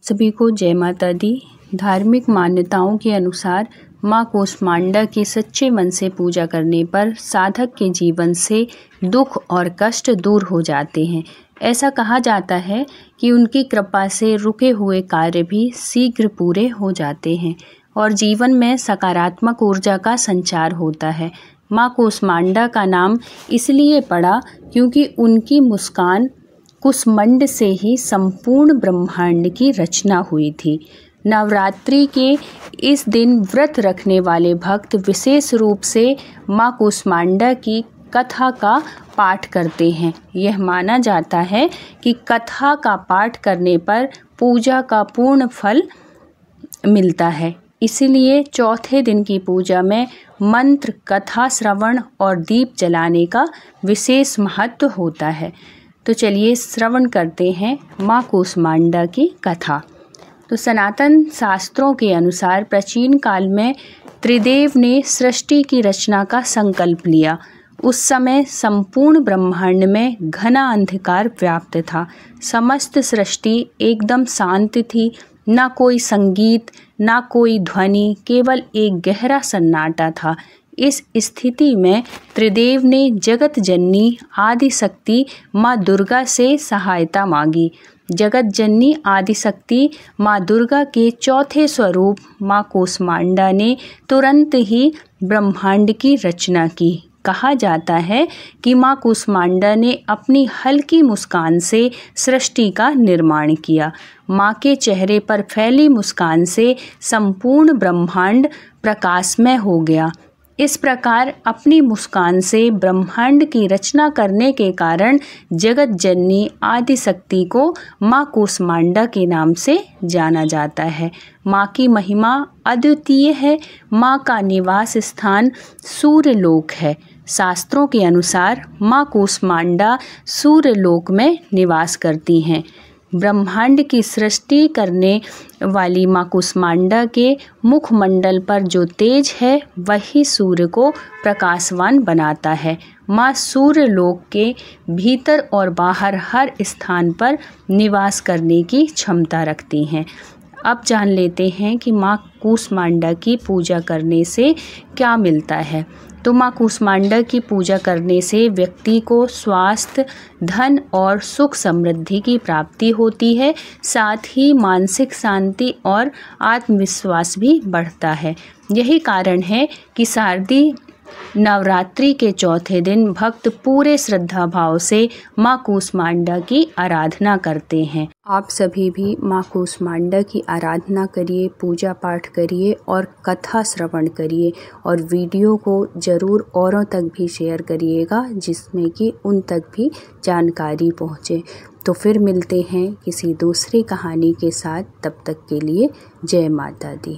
सभी को जय माता दी। धार्मिक मान्यताओं के अनुसार माँ कूष्मांडा की सच्चे मन से पूजा करने पर साधक के जीवन से दुख और कष्ट दूर हो जाते हैं। ऐसा कहा जाता है कि उनकी कृपा से रुके हुए कार्य भी शीघ्र पूरे हो जाते हैं और जीवन में सकारात्मक ऊर्जा का संचार होता है। माँ कूष्मांडा का नाम इसलिए पड़ा क्योंकि उनकी मुस्कान कुसुमंड से ही संपूर्ण ब्रह्मांड की रचना हुई थी। नवरात्रि के इस दिन व्रत रखने वाले भक्त विशेष रूप से माँ कूष्मांडा की कथा का पाठ करते हैं। यह माना जाता है कि कथा का पाठ करने पर पूजा का पूर्ण फल मिलता है। इसलिए चौथे दिन की पूजा में मंत्र, कथा श्रवण और दीप जलाने का विशेष महत्व होता है। तो चलिए श्रवण करते हैं माँ कूष्मांडा की कथा। तो सनातन शास्त्रों के अनुसार प्राचीन काल में त्रिदेव ने सृष्टि की रचना का संकल्प लिया। उस समय संपूर्ण ब्रह्मांड में घना अंधकार व्याप्त था। समस्त सृष्टि एकदम शांत थी। ना कोई संगीत, ना कोई ध्वनि, केवल एक गहरा सन्नाटा था। इस स्थिति में त्रिदेव ने जगत जननी आदि शक्ति माँ दुर्गा से सहायता मांगी। जगत जननी आदि शक्ति माँ दुर्गा के चौथे स्वरूप माँ कूष्मांडा ने तुरंत ही ब्रह्मांड की रचना की। कहा जाता है कि माँ कूष्मांडा ने अपनी हल्की मुस्कान से सृष्टि का निर्माण किया। माँ के चेहरे पर फैली मुस्कान से संपूर्ण ब्रह्मांड प्रकाशमय हो गया। इस प्रकार अपनी मुस्कान से ब्रह्मांड की रचना करने के कारण जगत जननी आदि शक्ति को माँ कूष्मांडा के नाम से जाना जाता है। माँ की महिमा अद्वितीय है। माँ का निवास स्थान सूर्यलोक है। शास्त्रों के अनुसार माँ कूष्मांडा सूर्यलोक में निवास करती हैं। ब्रह्मांड की सृष्टि करने वाली माँ कूष्मांडा के मुखमंडल पर जो तेज है वही सूर्य को प्रकाशवान बनाता है। माँ सूर्यलोक के भीतर और बाहर हर स्थान पर निवास करने की क्षमता रखती हैं। अब जान लेते हैं कि माँ कूष्मांडा की पूजा करने से क्या मिलता है। तो माँ कूष्मांडा की पूजा करने से व्यक्ति को स्वास्थ्य, धन और सुख समृद्धि की प्राप्ति होती है। साथ ही मानसिक शांति और आत्मविश्वास भी बढ़ता है। यही कारण है कि शारदीय नवरात्रि के चौथे दिन भक्त पूरे श्रद्धा भाव से माँ कूष्मांडा की आराधना करते हैं। आप सभी भी माँ कूष्मांडा की आराधना करिए, पूजा पाठ करिए और कथा श्रवण करिए और वीडियो को ज़रूर औरों तक भी शेयर करिएगा जिसमें कि उन तक भी जानकारी पहुँचे। तो फिर मिलते हैं किसी दूसरी कहानी के साथ। तब तक के लिए जय माता दी।